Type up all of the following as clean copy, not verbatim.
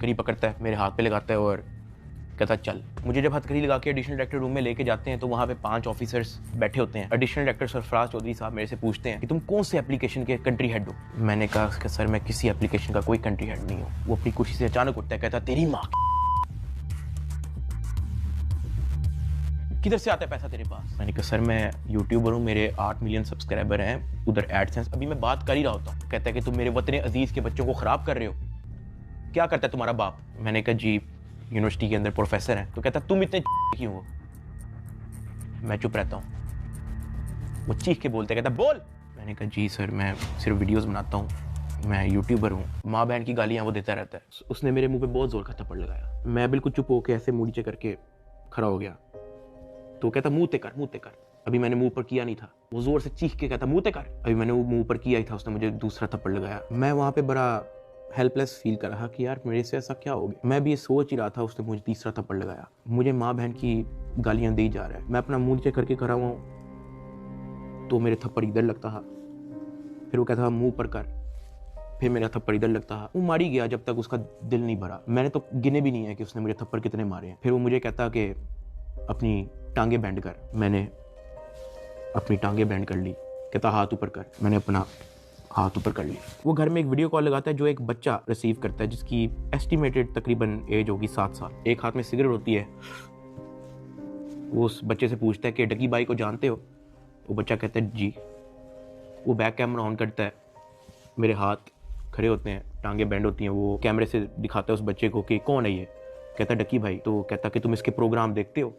हथकड़ी पकड़ता है, मेरे हाथ पे लगाता है और कहता चल। मुझे जब हथकड़ी लगा के एडिशनल डायरेक्टर रूम में लेके जाते हैं तो वहाँ पे 5 ऑफिसर्स बैठे होते हैं। एडिशनल डायरेक्टर सरफराज चौधरी साहब मेरे से पूछते हैं कि तुम कौन से एप्लीकेशन के कंट्री हेड हो। मैंने कहा कि सर मैं किसी एप्लीकेशन का कोई कंट्री हेड नहीं हूँ। वो अपनी कुर्सी से अचानक उठता है, कहता तेरी माँ किधर से आता है पैसा तेरे पास। मैंने कहा सर मैं यूट्यूबर हूँ, मेरे 8 मिलियन सब्सक्राइबर हैं, उधर एडसेंस अभी मैं बात कर ही रहा होता हूँ। कहता है कि तुम मेरे वतन अजीज के बच्चों को खराब कर रहे हो, क्या करता है तुम्हारा बाप। मैंने कहा जी यूनिवर्सिटी के अंदर प्रोफेसर हैं। तो कहता तुम इतने क्यों हो। मैं चुप रहता हूँ। वो चीख के बोलते, कहता बोल। मैंने कहा जी सर मैं सिर्फ वीडियोस बनाता हूँ, मैं यूट्यूबर हूँ। माँ बहन की गालियाँ वो देता रहता है। उसने मेरे मुंह पे बहुत जोर का थप्पड़ लगाया। मैं बिल्कुल चुप होकर ऐसे मुंह नीचे करके खड़ा हो गया। तो कहता मुंह ते कर, मुंह ते कर। अभी मैंने मुंह पर किया नहीं था। वो जोर से चीख के कहता मुंह ते कर। अभी मैंने वो मुंह पर किया ही था, उसने मुझे दूसरा थप्पड़ लगाया। मैं वहाँ पे बड़ा हेल्पलेस फील कर रहा कि यार मेरे से ऐसा क्या हो गया। मैं भी ये सोच ही रहा था, उसने मुझे तीसरा थप्पड़ लगाया। मुझे माँ बहन की गालियाँ दी जा रहा है। मैं अपना मुंह नीचे करके खड़ा हुआ हूँ तो मेरे थप्पड़ इधर लगता था, फिर वो कहता मुंह पर कर, फिर मेरा थप्पड़ इधर लगता है। वो मारी गया जब तक उसका दिल नहीं भरा। मैंने तो गिने भी नहीं है कि उसने मुझे थप्पड़ कितने मारे हैं। फिर वो मुझे कहता कि अपनी टांगे बैंड कर। मैंने अपनी टांगे बैंड कर ली। कहता हाथ ऊपर कर। मैंने अपना हाथ ऊपर कर लिया। वो घर में एक वीडियो कॉल लगाता है जो एक बच्चा रिसीव करता है जिसकी एस्टिमेटेड तकरीबन एज होगी 7 साल। एक हाथ में सिगरेट होती है। वो उस बच्चे से पूछता है कि डकी बाई को जानते हो। वो बच्चा कहता है जी। वो बैक कैमरा ऑन करता है, मेरे हाथ खड़े होते हैं, टांगे बैंड होती हैं। वो कैमरे से दिखाता है उस बच्चे को कि कौन है ये। कहता डकी भाई। तो कहता कि तुम इसके प्रोग्राम देखते हो।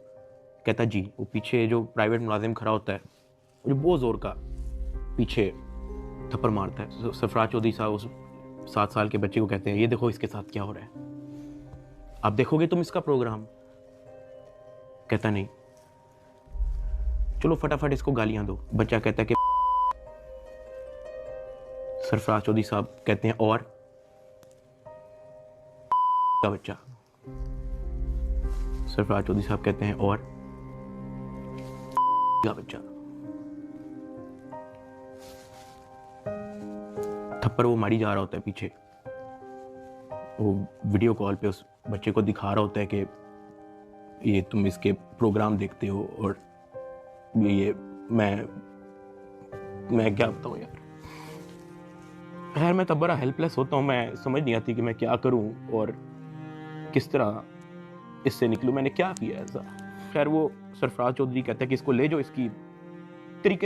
कहता जी। वो पीछे जो प्राइवेट मुलाजिम खड़ा होता है मुझे बहुत जोर का पीछे थप्पड़ मारता है। सरफराज चौधरी साहब उस 7 साल के बच्चे को कहते हैं ये देखो इसके साथ क्या हो रहा है, आप देखोगे तुम इसका प्रोग्राम। कहता नहीं, चलो फटाफट इसको गालियां दो। बच्चा कहता है कि सरफराज चौधरी साहब कहते हैं और का बच्चा। सरफराज चौधरी साहब कहते हैं और का बच्चा। थप्पड़ वो मारी जा रहा होता है पीछे। वो वीडियो कॉल पे उस बच्चे को दिखा रहा होता है कि ये तुम इसके प्रोग्राम देखते हो और ये मैं क्या बताऊं यार। खैर मैं तब बड़ा हेल्पलेस होता हूँ। मैं समझ नहीं आती कि मैं क्या करूं और किस तरह इससे निकलूं। मैंने क्या किया ऐसा। खैर वो सरफराज चौधरी कहता है कि इसको ले जाओ, इसकी